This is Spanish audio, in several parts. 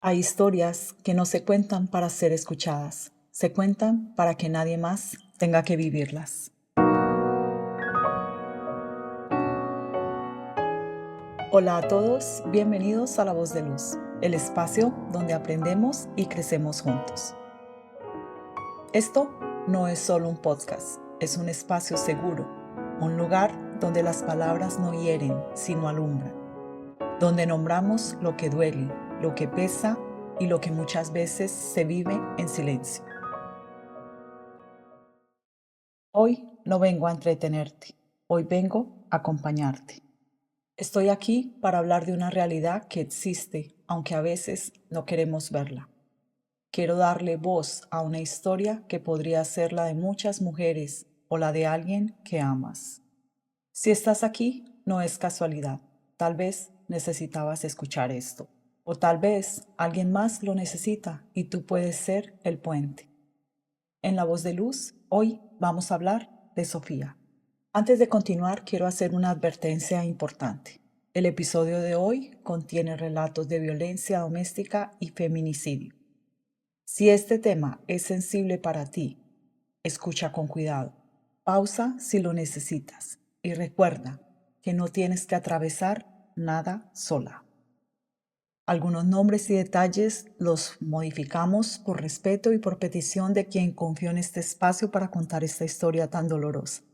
Hay historias que no se cuentan para ser escuchadas, se cuentan para que nadie más tenga que vivirlas. Hola a todos, bienvenidos a La Voz de Luz, el espacio donde aprendemos y crecemos juntos. Esto no es solo un podcast, es un espacio seguro, un lugar donde las palabras no hieren, sino alumbran, donde nombramos lo que duele, lo que pesa y lo que muchas veces se vive en silencio. Hoy no vengo a entretenerte, hoy vengo a acompañarte. Estoy aquí para hablar de una realidad que existe, aunque a veces no queremos verla. Quiero darle voz a una historia que podría ser la de muchas mujeres o la de alguien que amas. Si estás aquí, no es casualidad. Tal vez necesitabas escuchar esto. O tal vez alguien más lo necesita y tú puedes ser el puente. En La Voz de Luz, hoy vamos a hablar de Sofía. Antes de continuar, quiero hacer una advertencia importante. El episodio de hoy contiene relatos de violencia doméstica y feminicidio. Si este tema es sensible para ti, escucha con cuidado. Pausa si lo necesitas y recuerda que no tienes que atravesar nada sola. Algunos nombres y detalles los modificamos por respeto y por petición de quien confió en este espacio para contar esta historia tan dolorosa.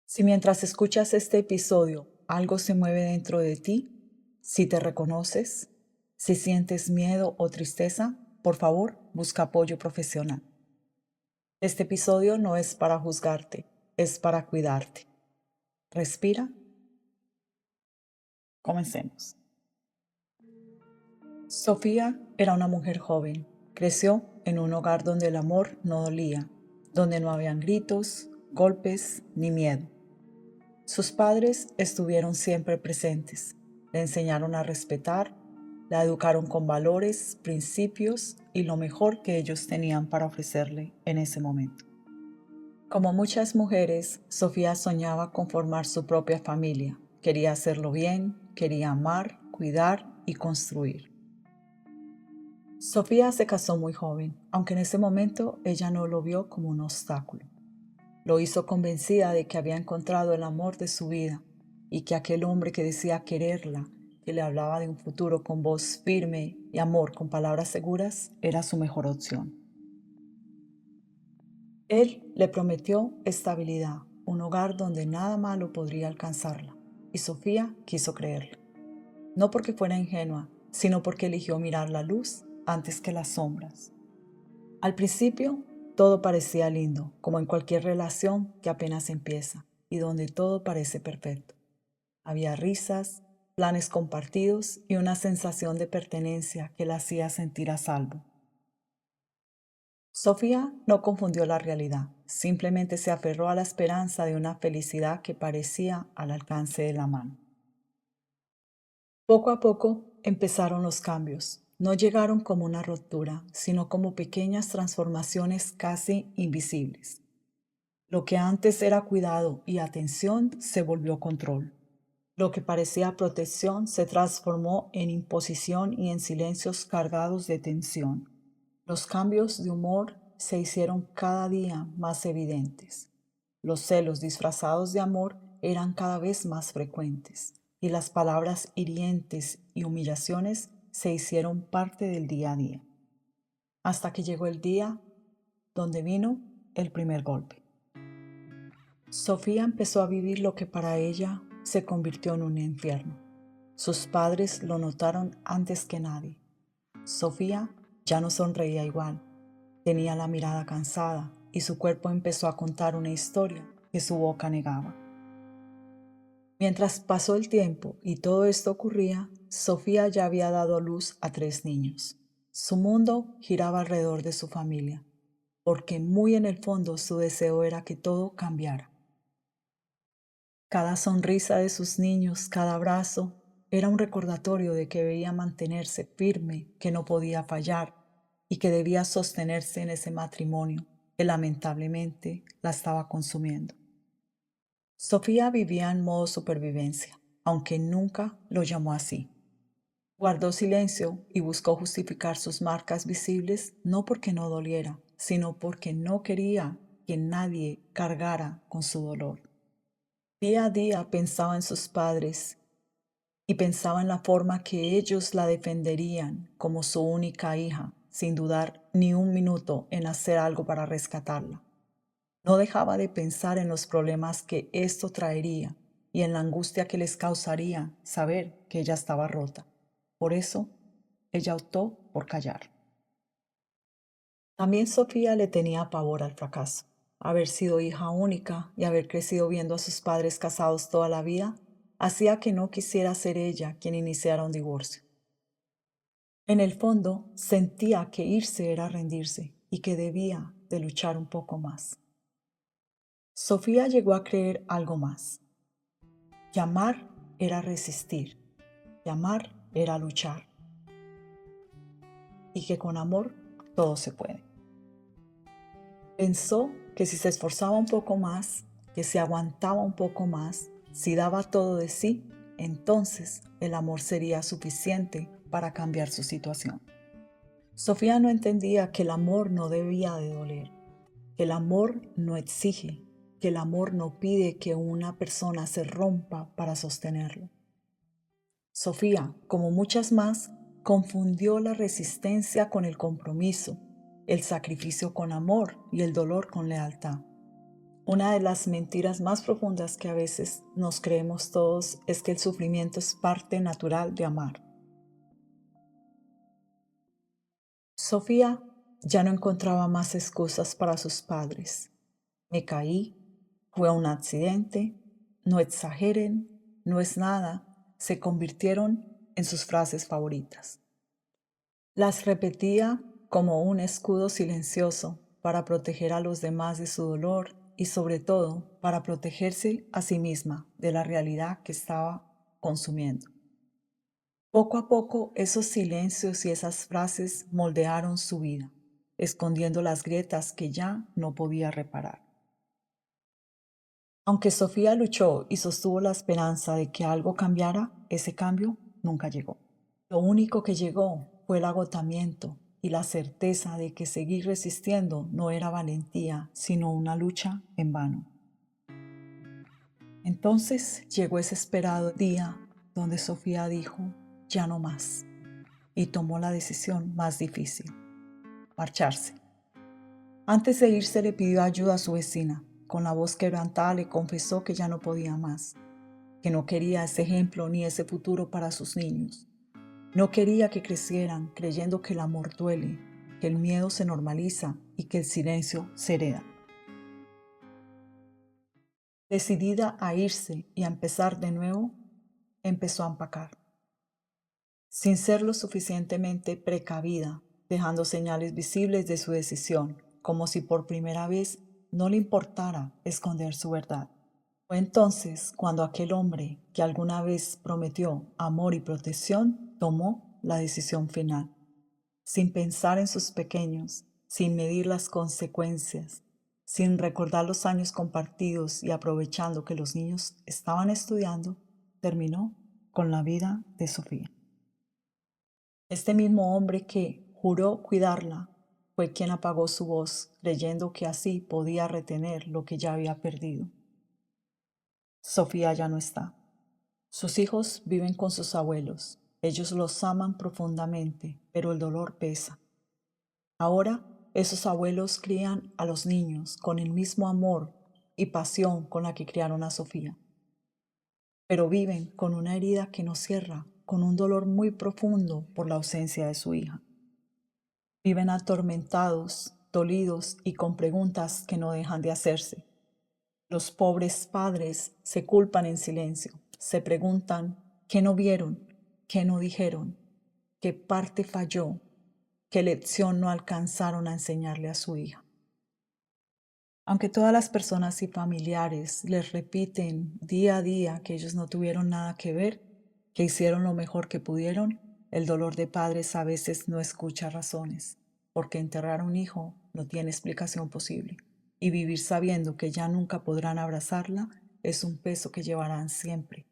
Si mientras escuchas este episodio algo se mueve dentro de ti, si te reconoces, si sientes miedo o tristeza, por favor, busca apoyo profesional. Este episodio no es para juzgarte, es para cuidarte. Respira. Comencemos. Sofía era una mujer joven. Creció en un hogar donde el amor no dolía, donde no habían gritos, golpes ni miedo. Sus padres estuvieron siempre presentes. Le enseñaron a respetar, la educaron con valores, principios y lo mejor que ellos tenían para ofrecerle en ese momento. Como muchas mujeres, Sofía soñaba con formar su propia familia. Quería hacerlo bien, quería amar, cuidar y construir. Sofía se casó muy joven, aunque en ese momento ella no lo vio como un obstáculo. Lo hizo convencida de que había encontrado el amor de su vida y que aquel hombre que decía quererla, que le hablaba de un futuro con voz firme y amor con palabras seguras, era su mejor opción. Él le prometió estabilidad, un hogar donde nada malo podría alcanzarla, y Sofía quiso creerle. No porque fuera ingenua, sino porque eligió mirar la luz antes que las sombras. Al principio, todo parecía lindo, como en cualquier relación que apenas empieza y donde todo parece perfecto. Había risas, planes compartidos y una sensación de pertenencia que la hacía sentir a salvo. Sofía no confundió la realidad, simplemente se aferró a la esperanza de una felicidad que parecía al alcance de la mano. Poco a poco empezaron los cambios. No llegaron como una ruptura, sino como pequeñas transformaciones casi invisibles. Lo que antes era cuidado y atención se volvió control. Lo que parecía protección se transformó en imposición y en silencios cargados de tensión. Los cambios de humor se hicieron cada día más evidentes. Los celos disfrazados de amor eran cada vez más frecuentes y las palabras hirientes y humillaciones se hicieron parte del día a día. Hasta que llegó el día donde vino el primer golpe. Sofía empezó a vivir lo que para ella se convirtió en un infierno. Sus padres lo notaron antes que nadie. Sofía ya no sonreía igual, tenía la mirada cansada y su cuerpo empezó a contar una historia que su boca negaba. Mientras pasó el tiempo y todo esto ocurría, Sofía ya había dado a luz a 3 niños. Su mundo giraba alrededor de su familia, porque muy en el fondo su deseo era que todo cambiara. Cada sonrisa de sus niños, cada abrazo, era un recordatorio de que debía mantenerse firme, que no podía fallar y que debía sostenerse en ese matrimonio que lamentablemente la estaba consumiendo. Sofía vivía en modo supervivencia, aunque nunca lo llamó así. Guardó silencio y buscó justificar sus marcas visibles no porque no doliera, sino porque no quería que nadie cargara con su dolor. Día a día pensaba en sus padres y pensaba en la forma que ellos la defenderían como su única hija, sin dudar ni un minuto en hacer algo para rescatarla. No dejaba de pensar en los problemas que esto traería y en la angustia que les causaría saber que ella estaba rota. Por eso, ella optó por callar. También Sofía le tenía pavor al fracaso. Haber sido hija única y haber crecido viendo a sus padres casados toda la vida hacía que no quisiera ser ella quien iniciara un divorcio. En el fondo, sentía que irse era rendirse y que debía de luchar un poco más. Sofía llegó a creer algo más. Llamar era resistir, llamar era luchar y que con amor todo se puede. Pensó que si se esforzaba un poco más, que si aguantaba un poco más, si daba todo de sí, entonces el amor sería suficiente para cambiar su situación. Sofía no entendía que el amor no debía de doler, que el amor no exige, que el amor no pide que una persona se rompa para sostenerlo. Sofía, como muchas más, confundió la resistencia con el compromiso, el sacrificio con amor y el dolor con lealtad. Una de las mentiras más profundas que a veces nos creemos todos es que el sufrimiento es parte natural de amar. Sofía ya no encontraba más excusas para sus padres. Me caí, fue un accidente, no exageren, no es nada, se convirtieron en sus frases favoritas. Las repetía como un escudo silencioso para proteger a los demás de su dolor y sobre todo para protegerse a sí misma de la realidad que estaba consumiendo. Poco a poco esos silencios y esas frases moldearon su vida, escondiendo las grietas que ya no podía reparar. Aunque Sofía luchó y sostuvo la esperanza de que algo cambiara, ese cambio nunca llegó. Lo único que llegó fue el agotamiento y la certeza de que seguir resistiendo no era valentía, sino una lucha en vano. Entonces llegó ese esperado día donde Sofía dijo, ya no más, y tomó la decisión más difícil, marcharse. Antes de irse le pidió ayuda a su vecina. Con la voz quebrantada le confesó que ya no podía más, que no quería ese ejemplo ni ese futuro para sus niños. No quería que crecieran creyendo que el amor duele, que el miedo se normaliza y que el silencio se hereda. Decidida a irse y a empezar de nuevo, empezó a empacar, sin ser lo suficientemente precavida, dejando señales visibles de su decisión, como si por primera vez no le importara esconder su verdad. Fue entonces cuando aquel hombre que alguna vez prometió amor y protección tomó la decisión final, sin pensar en sus pequeños, sin medir las consecuencias, sin recordar los años compartidos y aprovechando que los niños estaban estudiando, terminó con la vida de Sofía. Este mismo hombre que juró cuidarla fue quien apagó su voz, creyendo que así podía retener lo que ya había perdido. Sofía ya no está. Sus hijos viven con sus abuelos. Ellos los aman profundamente, pero el dolor pesa. Ahora, esos abuelos crían a los niños con el mismo amor y pasión con la que criaron a Sofía, pero viven con una herida que no cierra, con un dolor muy profundo por la ausencia de su hija. Viven atormentados, dolidos y con preguntas que no dejan de hacerse. Los pobres padres se culpan en silencio, se preguntan qué no vieron, qué no dijeron, qué parte falló, qué lección no alcanzaron a enseñarle a su hija. Aunque todas las personas y familiares les repiten día a día que ellos no tuvieron nada que ver, que hicieron lo mejor que pudieron, el dolor de padres a veces no escucha razones, porque enterrar a un hijo no tiene explicación posible, y vivir sabiendo que ya nunca podrán abrazarla es un peso que llevarán siempre.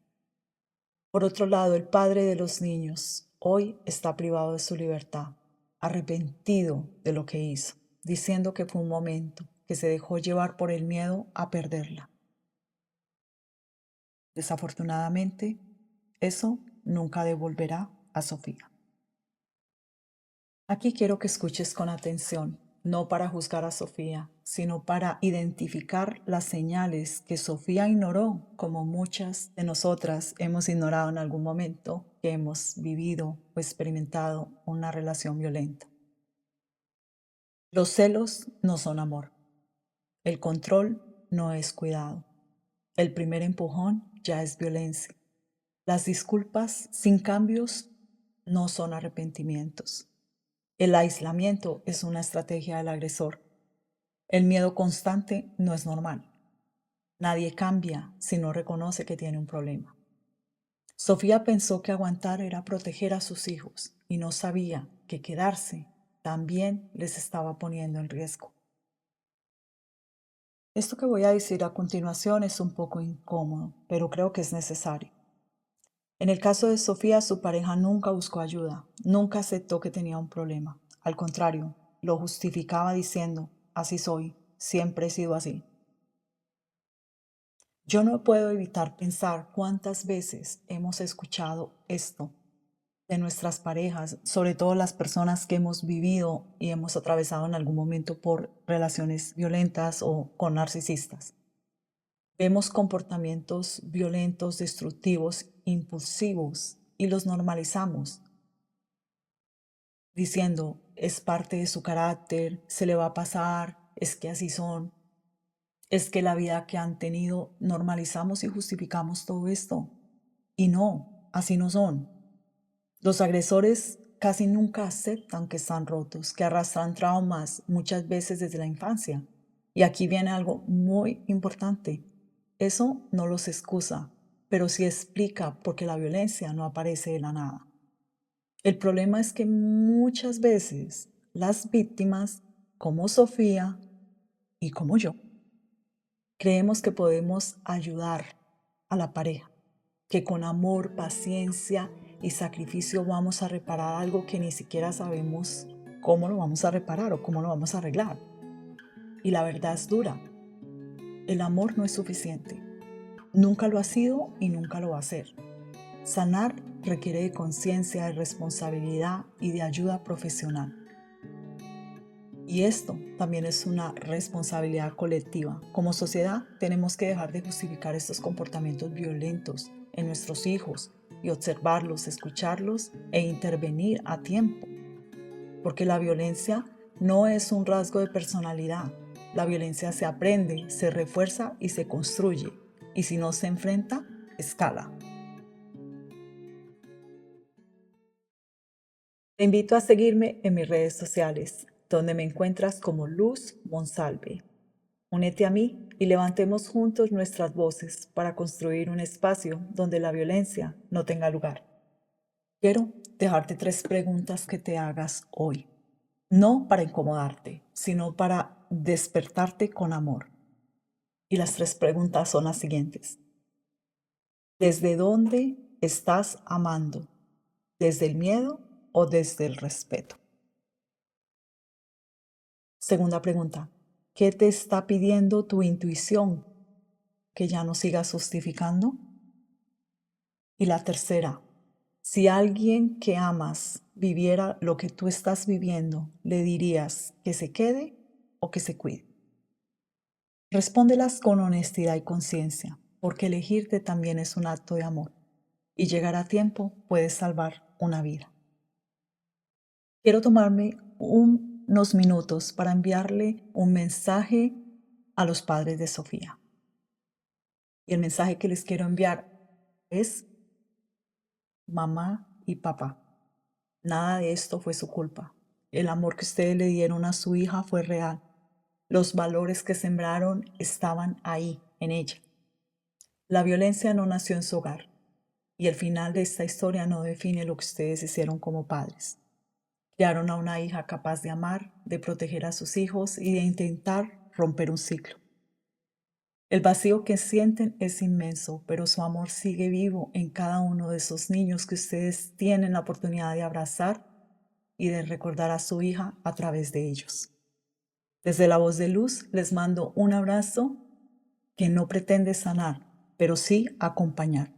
Por otro lado, el padre de los niños hoy está privado de su libertad, arrepentido de lo que hizo, diciendo que fue un momento, que se dejó llevar por el miedo a perderla. Desafortunadamente, eso nunca devolverá a Sofía. Aquí quiero que escuches con atención, no para juzgar a Sofía, sino para identificar las señales que Sofía ignoró, como muchas de nosotras hemos ignorado en algún momento que hemos vivido o experimentado una relación violenta. Los celos no son amor. El control no es cuidado. El primer empujón ya es violencia. Las disculpas sin cambios no son arrepentimientos. El aislamiento es una estrategia del agresor. El miedo constante no es normal. Nadie cambia si no reconoce que tiene un problema. Sofía pensó que aguantar era proteger a sus hijos y no sabía que quedarse también les estaba poniendo en riesgo. Esto que voy a decir a continuación es un poco incómodo, pero creo que es necesario. En el caso de Sofía, su pareja nunca buscó ayuda, nunca aceptó que tenía un problema. Al contrario, lo justificaba diciendo, así soy, siempre he sido así. Yo no puedo evitar pensar cuántas veces hemos escuchado esto de nuestras parejas, sobre todo las personas que hemos vivido y hemos atravesado en algún momento por relaciones violentas o con narcisistas. Vemos comportamientos violentos, destructivos, impulsivos y los normalizamos, diciendo, es parte de su carácter, se le va a pasar, es que así son, es que la vida que han tenido, normalizamos y justificamos todo esto. Y no, así no son. Los agresores casi nunca aceptan que están rotos, que arrastran traumas muchas veces desde la infancia. Y aquí viene algo muy importante. Eso no los excusa, pero sí explica por qué la violencia no aparece de la nada. El problema es que muchas veces las víctimas, como Sofía y como yo, creemos que podemos ayudar a la pareja, que con amor, paciencia y sacrificio vamos a reparar algo que ni siquiera sabemos cómo lo vamos a reparar o cómo lo vamos a arreglar. Y la verdad es dura. El amor no es suficiente. Nunca lo ha sido y nunca lo va a ser. Sanar requiere de conciencia, de responsabilidad y de ayuda profesional. Y esto también es una responsabilidad colectiva. Como sociedad tenemos que dejar de justificar estos comportamientos violentos en nuestros hijos y observarlos, escucharlos e intervenir a tiempo. Porque la violencia no es un rasgo de personalidad. La violencia se aprende, se refuerza y se construye. Y si no se enfrenta, escala. Te invito a seguirme en mis redes sociales, donde me encuentras como Luz Monsalve. Únete a mí y levantemos juntos nuestras voces para construir un espacio donde la violencia no tenga lugar. Quiero dejarte 3 preguntas que te hagas hoy, no para incomodarte, sino para despertarte con amor. Y las 3 preguntas son las siguientes. ¿Desde dónde estás amando? ¿Desde el miedo o desde el respeto? Segunda pregunta, ¿qué te está pidiendo tu intuición que ya no sigas justificando? Y la tercera, si alguien que amas viviera lo que tú estás viviendo, ¿le dirías que se quede o que se cuide? Respóndelas con honestidad y conciencia, porque elegirte también es un acto de amor y llegar a tiempo puede salvar una vida. Quiero tomarme unos minutos para enviarle un mensaje a los padres de Sofía. Y el mensaje que les quiero enviar es: mamá y papá, nada de esto fue su culpa. El amor que ustedes le dieron a su hija fue real. Los valores que sembraron estaban ahí, en ella. La violencia no nació en su hogar. Y el final de esta historia no define lo que ustedes hicieron como padres. Criaron a una hija capaz de amar, de proteger a sus hijos y de intentar romper un ciclo. El vacío que sienten es inmenso, pero su amor sigue vivo en cada uno de esos niños que ustedes tienen la oportunidad de abrazar y de recordar a su hija a través de ellos. Desde La Voz de Luz les mando un abrazo que no pretende sanar, pero sí acompañar.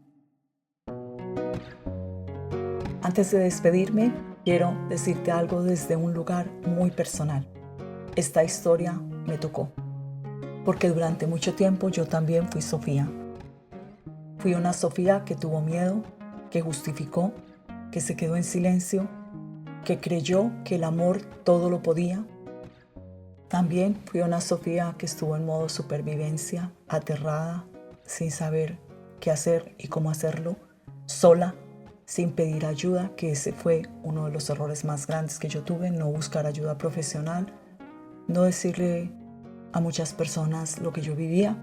Antes de despedirme, quiero decirte algo desde un lugar muy personal. Esta historia me tocó, porque durante mucho tiempo yo también fui Sofía. Fui una Sofía que tuvo miedo, que justificó, que se quedó en silencio, que creyó que el amor todo lo podía. También fui una Sofía que estuvo en modo supervivencia, aterrada, sin saber qué hacer y cómo hacerlo, sola, sin pedir ayuda, que ese fue uno de los errores más grandes que yo tuve, no buscar ayuda profesional, no decirle a muchas personas lo que yo vivía,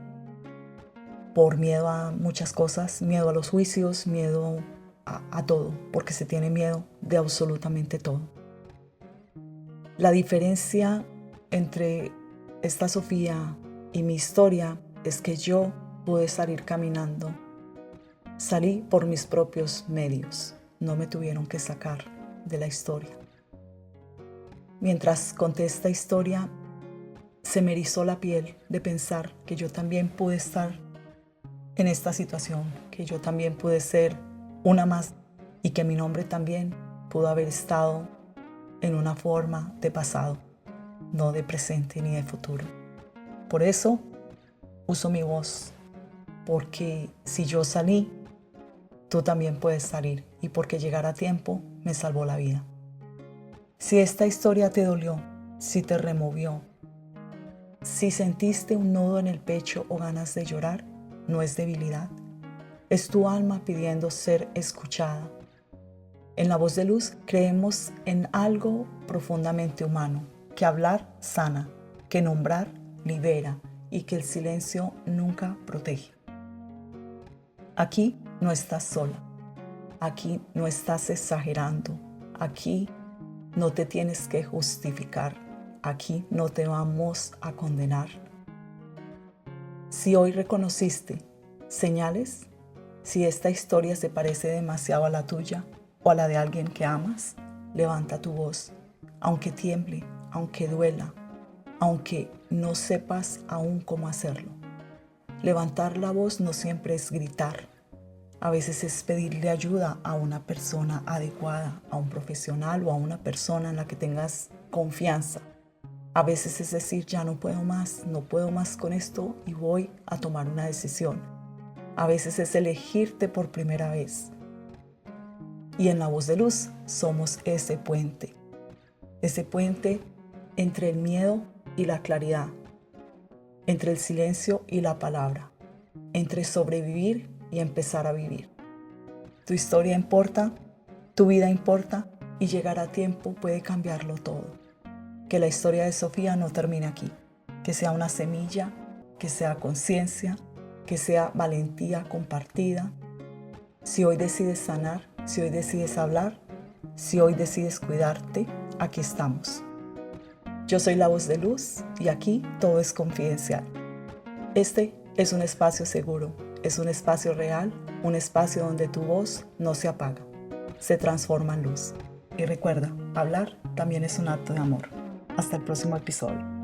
por miedo a muchas cosas, miedo a los juicios, miedo a todo, porque se tiene miedo de absolutamente todo. La diferencia entre esta Sofía y mi historia es que yo pude salir caminando. Salí por mis propios medios, no me tuvieron que sacar de la historia. Mientras conté esta historia, se me erizó la piel de pensar que yo también pude estar en esta situación, que yo también pude ser una más y que mi nombre también pudo haber estado en una forma de pasado, no de presente ni de futuro. Por eso uso mi voz, porque si yo salí, tú también puedes salir, y porque llegar a tiempo me salvó la vida. Si esta historia te dolió, si te removió, si sentiste un nudo en el pecho o ganas de llorar, no es debilidad, es tu alma pidiendo ser escuchada. En La Voz de Luz creemos en algo profundamente humano, que hablar sana, que nombrar libera y que el silencio nunca protege. Aquí no estás sola, aquí no estás exagerando, aquí no te tienes que justificar, aquí no te vamos a condenar. Si hoy reconociste señales, si esta historia se parece demasiado a la tuya o a la de alguien que amas, levanta tu voz, aunque tiemble, aunque duela, aunque no sepas aún cómo hacerlo. Levantar la voz no siempre es gritar, a veces es pedirle ayuda a una persona adecuada, a un profesional o a una persona en la que tengas confianza. A veces es decir, ya no puedo más con esto y voy a tomar una decisión. A veces es elegirte por primera vez. Y en La Voz de Luz somos ese puente entre el miedo y la claridad, entre el silencio y la palabra, entre sobrevivir y empezar a vivir. Tu historia importa, tu vida importa y llegar a tiempo puede cambiarlo todo. Que la historia de Sofía no termine aquí, que sea una semilla, que sea conciencia, que sea valentía compartida. Si hoy decides sanar, si hoy decides hablar, si hoy decides cuidarte, aquí estamos. Yo soy La Voz de Luz y aquí todo es confidencial. Este es un espacio seguro, es un espacio real, un espacio donde tu voz no se apaga, se transforma en luz. Y recuerda, hablar también es un acto de amor. Hasta el próximo episodio.